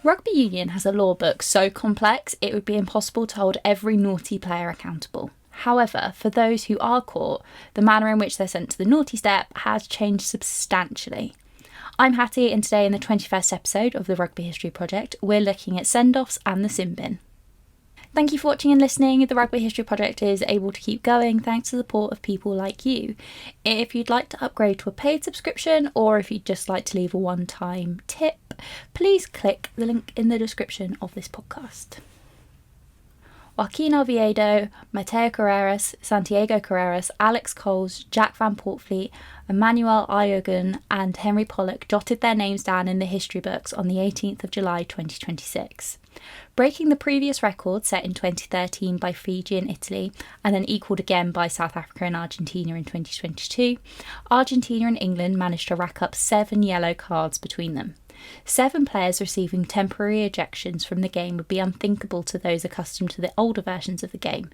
Rugby union has a law book so complex it would be impossible to hold every naughty player accountable. However, for those who are caught, the manner in which they're sent to the naughty step has changed substantially. I'm Hattie, and today in the 21st episode of the Rugby History Project, we're looking at send-offs and the sin bin. Thank you for watching and listening. The Rugby History Project is able to keep going thanks to the support of people like you. If you'd like to upgrade to a paid subscription, or if you'd just like to leave a one-time tip, please click the link in the description of this podcast. Joaquin Oviedo, Mateo Carreras, Santiago Carreras, Alex Coles, Jack Van Poortvliet, Emmanuel Iogun and Henry Pollock jotted their names down in the history books on the 18th of July 2026. Breaking the previous record set in 2013 by Fiji and Italy, and then equalled again by South Africa and Argentina in 2022, Argentina and England managed to rack up 7 yellow cards between them. 7 players receiving temporary ejections from the game would be unthinkable to those accustomed to the older versions of the game,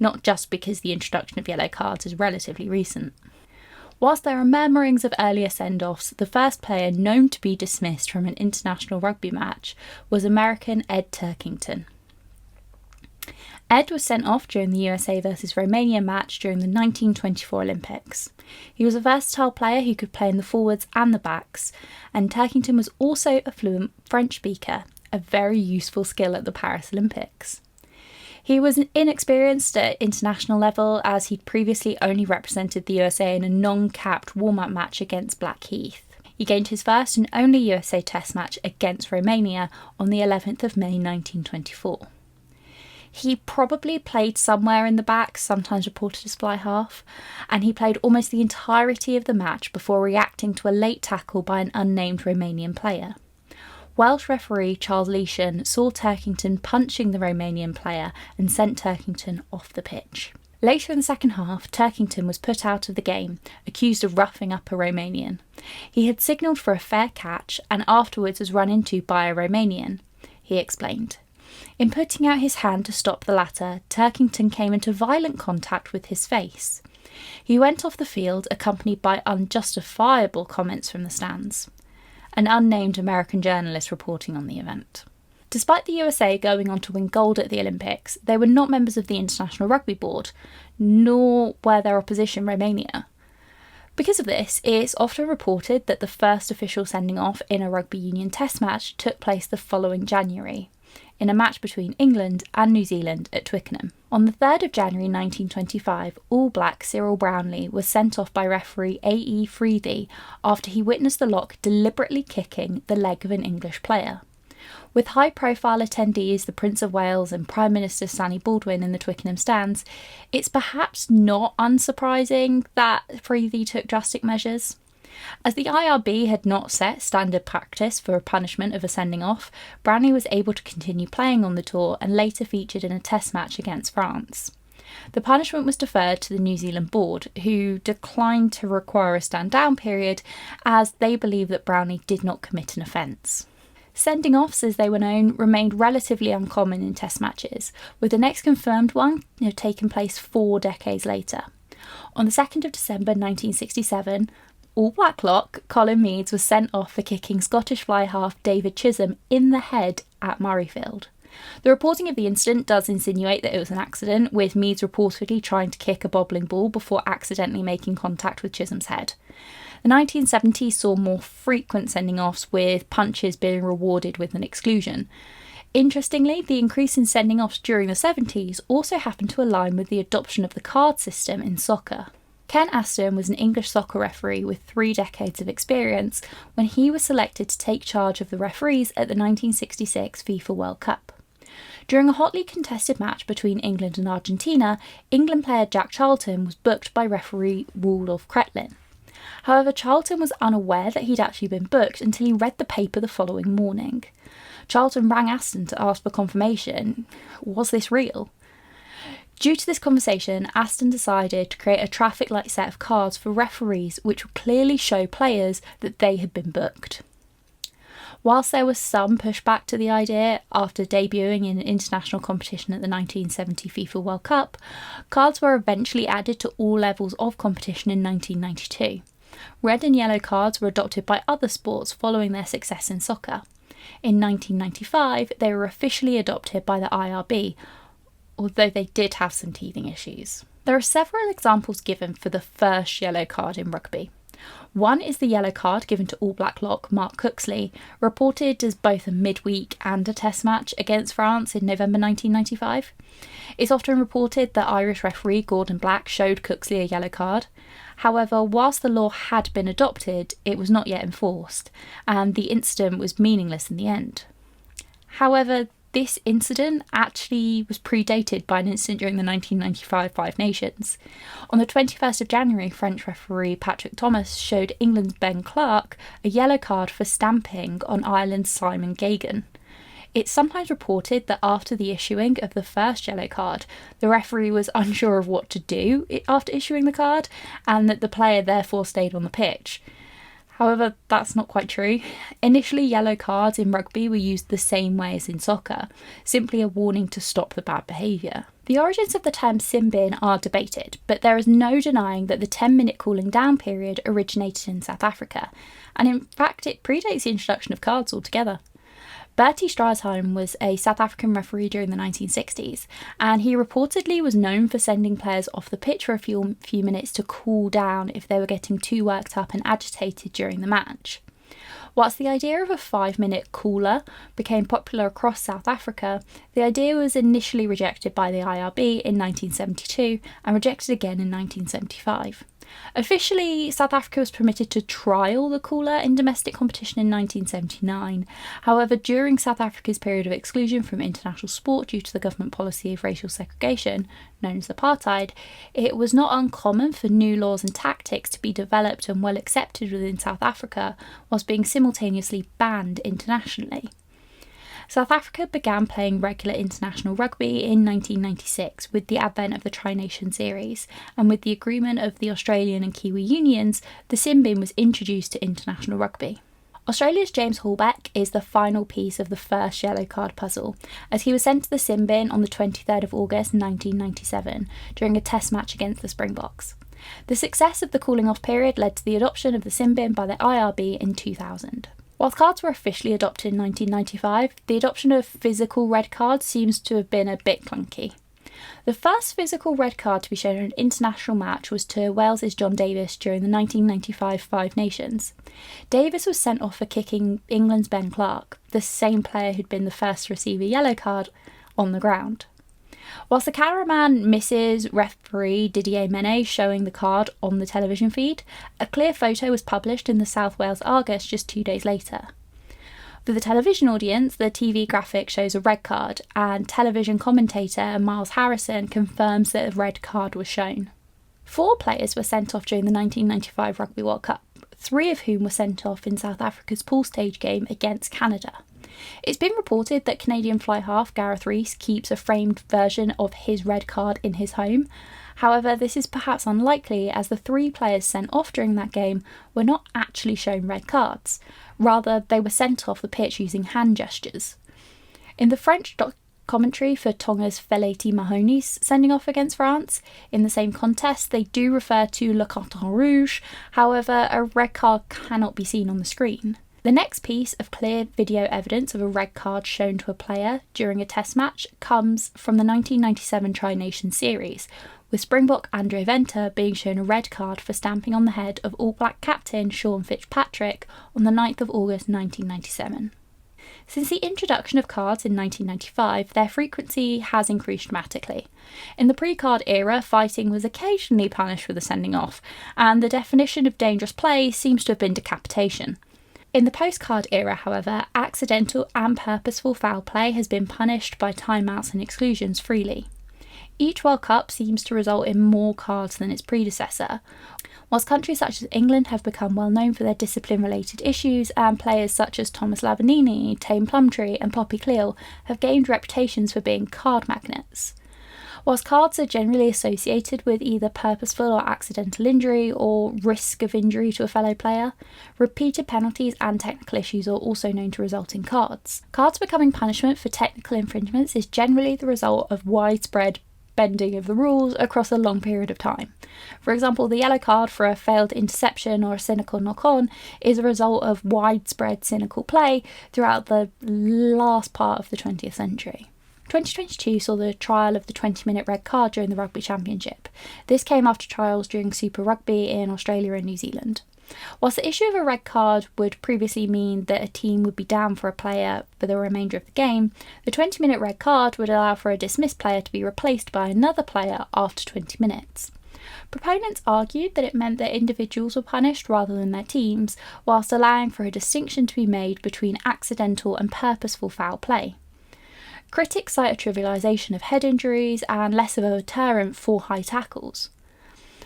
not just because the introduction of yellow cards is relatively recent. Whilst there are murmurings of earlier send-offs, the first player known to be dismissed from an international rugby match was American Ed Turkington. Ed was sent off during the USA vs Romania match during the 1924 Olympics. He was a versatile player who could play in the forwards and the backs, and Turkington was also a fluent French speaker, a very useful skill at the Paris Olympics. He was inexperienced at international level as he'd previously only represented the USA in a non-capped warm-up match against Blackheath. He gained his first and only USA Test match against Romania on the 11th of May 1924. He probably played somewhere in the back, sometimes reported as fly half, and he played almost the entirety of the match before reacting to a late tackle by an unnamed Romanian player. Welsh referee Charles Leeshan saw Turkington punching the Romanian player and sent Turkington off the pitch. Later in the second half, Turkington was put out of the game, accused of roughing up a Romanian. He had signalled for a fair catch and afterwards was run into by a Romanian, he explained. In putting out his hand to stop the latter, Turkington came into violent contact with his face. He went off the field accompanied by unjustifiable comments from the stands. An unnamed American journalist reporting on the event. Despite the USA going on to win gold at the Olympics, they were not members of the International Rugby Board, nor were their opposition Romania. Because of this, it's often reported that the first official sending off in a rugby union test match took place the following January, in a match between England and New Zealand at Twickenham. On the 3rd of January 1925, All Black Cyril Brownlee was sent off by referee A.E. Freethy after he witnessed the lock deliberately kicking the leg of an English player. With high-profile attendees, the Prince of Wales and Prime Minister Stanley Baldwin in the Twickenham stands, it's perhaps not unsurprising that Freethy took drastic measures. As the IRB had not set standard practice for a punishment of a sending off, Brownlee was able to continue playing on the tour and later featured in a test match against France. The punishment was deferred to the New Zealand board, who declined to require a stand-down period as they believed that Brownlee did not commit an offence. Sending offs, as they were known, remained relatively uncommon in test matches, with the next confirmed one taking place 4 decades later. On the 2nd of December 1967, All Black lock Colin Meads was sent off for kicking Scottish fly half David Chisholm in the head at Murrayfield. The reporting of the incident does insinuate that it was an accident, with Meads reportedly trying to kick a bobbling ball before accidentally making contact with Chisholm's head. The 1970s saw more frequent sending offs, with punches being rewarded with an exclusion. Interestingly, the increase in sending offs during the 70s also happened to align with the adoption of the card system in soccer. Ken Aston was an English soccer referee with 3 decades of experience when he was selected to take charge of the referees at the 1966 FIFA World Cup. During a hotly contested match between England and Argentina, England player Jack Charlton was booked by referee Rudolf Kretlin. However, Charlton was unaware that he'd actually been booked until he read the paper the following morning. Charlton rang Aston to ask for confirmation. Was this real? Due to this conversation, Aston decided to create a traffic light set of cards for referees which would clearly show players that they had been booked. Whilst there was some pushback to the idea after debuting in an international competition at the 1970 FIFA World Cup, cards were eventually added to all levels of competition in 1992. Red and yellow cards were adopted by other sports following their success in soccer. In 1995, they were officially adopted by the IRB, although they did have some teething issues. There are several examples given for the first yellow card in rugby. One is the yellow card given to All Black lock Mark Cooksley, reported as both a midweek and a test match against France in November 1995. It's often reported that Irish referee Gordon Black showed Cooksley a yellow card. However, whilst the law had been adopted, it was not yet enforced, and the incident was meaningless in the end. However, this incident actually was predated by an incident during the 1995 Five Nations. On the 21st of January, French referee Patrick Thomas showed England's Ben Clark a yellow card for stamping on Ireland's Simon Gagan. It's sometimes reported that after the issuing of the first yellow card, the referee was unsure of what to do after issuing the card, and that the player therefore stayed on the pitch. However, that's not quite true. Initially, yellow cards in rugby were used the same way as in soccer, simply a warning to stop the bad behaviour. The origins of the term sin bin are debated, but there is no denying that the 10-minute cooling down period originated in South Africa, and in fact it predates the introduction of cards altogether. Bertie Strasheim was a South African referee during the 1960s, and he reportedly was known for sending players off the pitch for a few minutes to cool down if they were getting too worked up and agitated during the match. Whilst the idea of a 5-minute cooler became popular across South Africa, the idea was initially rejected by the IRB in 1972 and rejected again in 1975. Officially, South Africa was permitted to trial the cooler in domestic competition in 1979. However, during South Africa's period of exclusion from international sport due to the government policy of racial segregation, known as apartheid, it was not uncommon for new laws and tactics to be developed and well accepted within South Africa, whilst being simultaneously banned internationally. South Africa began playing regular international rugby in 1996 with the advent of the Tri-Nation Series, and with the agreement of the Australian and Kiwi unions, the sin bin was introduced to international rugby. Australia's James Hallbeck is the final piece of the first yellow card puzzle, as he was sent to the sin bin on the 23rd of August 1997 during a test match against the Springboks. The success of the cooling off period led to the adoption of the sin bin by the IRB in 2000. Whilst cards were officially adopted in 1995, the adoption of physical red cards seems to have been a bit clunky. The first physical red card to be shown in an international match was to Wales's John Davis during the 1995 Five Nations. Davis was sent off for kicking England's Ben Clark, the same player who'd been the first to receive a yellow card, on the ground. Whilst the cameraman misses referee Didier Mene showing the card on the television feed, a clear photo was published in the South Wales Argus just 2 days later. For the television audience, the TV graphic shows a red card, and television commentator Miles Harrison confirms that a red card was shown. 4 players were sent off during the 1995 Rugby World Cup, 3 of whom were sent off in South Africa's pool stage game against Canada. It's been reported that Canadian fly half Gareth Rees keeps a framed version of his red card in his home. However, this is perhaps unlikely, as the 3 players sent off during that game were not actually shown red cards. Rather, they were sent off the pitch using hand gestures. In the French commentary for Tonga's Feleti Mahoney's sending off against France, in the same contest, they do refer to Le Carton Rouge. However, a red card cannot be seen on the screen. The next piece of clear video evidence of a red card shown to a player during a test match comes from the 1997 Tri-Nation Series, with Springbok Andre Venter being shown a red card for stamping on the head of All Black captain Sean Fitzpatrick on the 9th of August 1997. Since the introduction of cards in 1995, their frequency has increased dramatically. In the pre-card era, fighting was occasionally punished with a sending off, and the definition of dangerous play seems to have been decapitation. In the postcard era, however, accidental and purposeful foul play has been punished by timeouts and exclusions freely. Each World Cup seems to result in more cards than its predecessor. Whilst countries such as England have become well known for their discipline-related issues, and players such as Thomas Lavanini, Tame Plumtree and Poppy Cleall have gained reputations for being card magnets. Whilst cards are generally associated with either purposeful or accidental injury or risk of injury to a fellow player, repeated penalties and technical issues are also known to result in cards. Cards becoming punishment for technical infringements is generally the result of widespread bending of the rules across a long period of time. For example, the yellow card for a failed interception or a cynical knock-on is a result of widespread cynical play throughout the last part of the 20th century. 2022 saw the trial of the 20-minute red card during the Rugby Championship. This came after trials during Super Rugby in Australia and New Zealand. Whilst the issue of a red card would previously mean that a team would be down for a player for the remainder of the game, the 20-minute red card would allow for a dismissed player to be replaced by another player after 20 minutes. Proponents argued that it meant that individuals were punished rather than their teams, whilst allowing for a distinction to be made between accidental and purposeful foul play. Critics cite a trivialisation of head injuries and less of a deterrent for high tackles.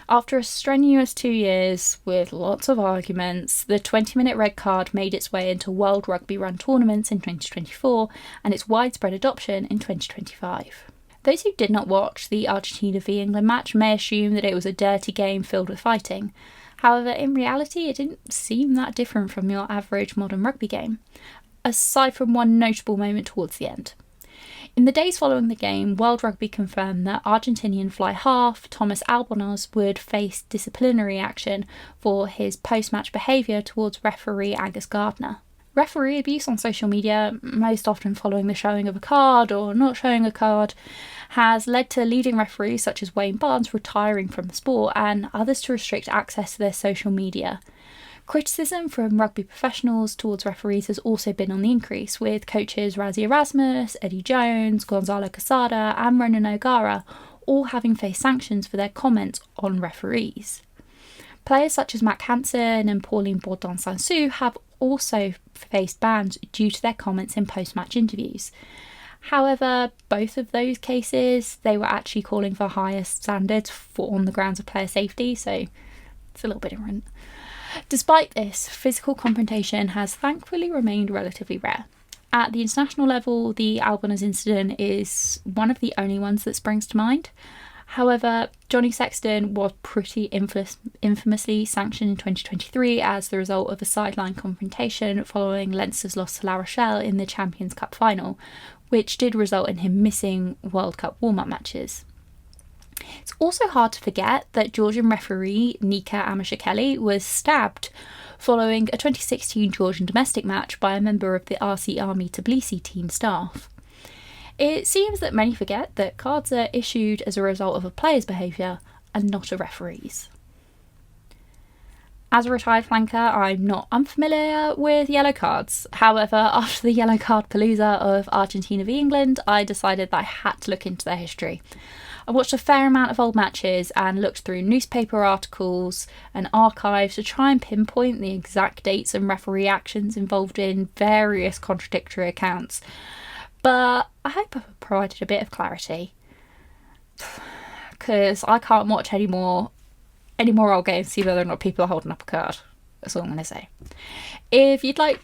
After a strenuous 2 years, with lots of arguments, the 20-minute red card made its way into World Rugby run tournaments in 2024 and its widespread adoption in 2025. Those who did not watch the Argentina v England match may assume that it was a dirty game filled with fighting. However, in reality, it didn't seem that different from your average modern rugby game, aside from one notable moment towards the end. In the days following the game, World Rugby confirmed that Argentinian fly half Thomas Albornoz would face disciplinary action for his post-match behaviour towards referee Angus Gardner. Referee abuse on social media, most often following the showing of a card or not showing a card, has led to leading referees such as Wayne Barnes retiring from the sport and others to restrict access to their social media. Criticism from rugby professionals towards referees has also been on the increase, with coaches Razzie Erasmus, Eddie Jones, Gonzalo Quesada and Ronan O'Gara all having faced sanctions for their comments on referees. Players such as Mac Hansen and Pauline Bourdon-Sansou have also faced bans due to their comments in post-match interviews. However, both of those cases, they were actually calling for higher standards on the grounds of player safety, so it's a little bit different. Despite this, physical confrontation has thankfully remained relatively rare. At the international level, the Albornoz incident is one of the only ones that springs to mind. However, Johnny Sexton was pretty infamously sanctioned in 2023 as the result of a sideline confrontation following Leinster's loss to La Rochelle in the Champions Cup final, which did result in him missing World Cup warm-up matches. It's also hard to forget that Georgian referee Nika Amashikeli was stabbed following a 2016 Georgian domestic match by a member of the RC Army Tbilisi team staff. It seems that many forget that cards are issued as a result of a player's behaviour and not a referee's. As a retired flanker, I'm not unfamiliar with yellow cards. However, after the yellow card palooza of Argentina v England, I decided that I had to look into their history. I watched a fair amount of old matches and looked through newspaper articles and archives to try and pinpoint the exact dates and referee actions involved in various contradictory accounts. But I hope I've provided a bit of clarity, because I can't watch any more old games to see whether or not people are holding up a card. That's all I'm going to say. If you'd like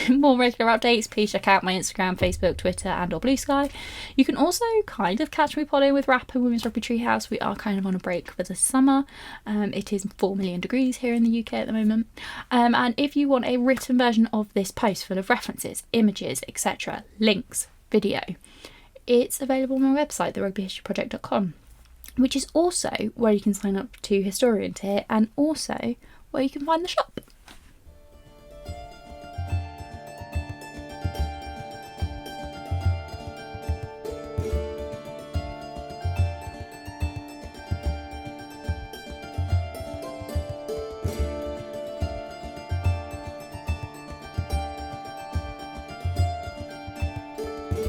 more regular updates, please check out my Instagram, Facebook, Twitter and or Blue Sky. You can also kind of catch me podding with Rap and Women's Rugby Treehouse. We are kind of on a break for the summer. It is 4 million degrees here in the UK at the moment. And if you want a written version of this post full of references, images, etc., links, video, it's available on my website, therugbyhistoryproject.com, which is also where you can sign up to Historian Tier and also where you can find the shop.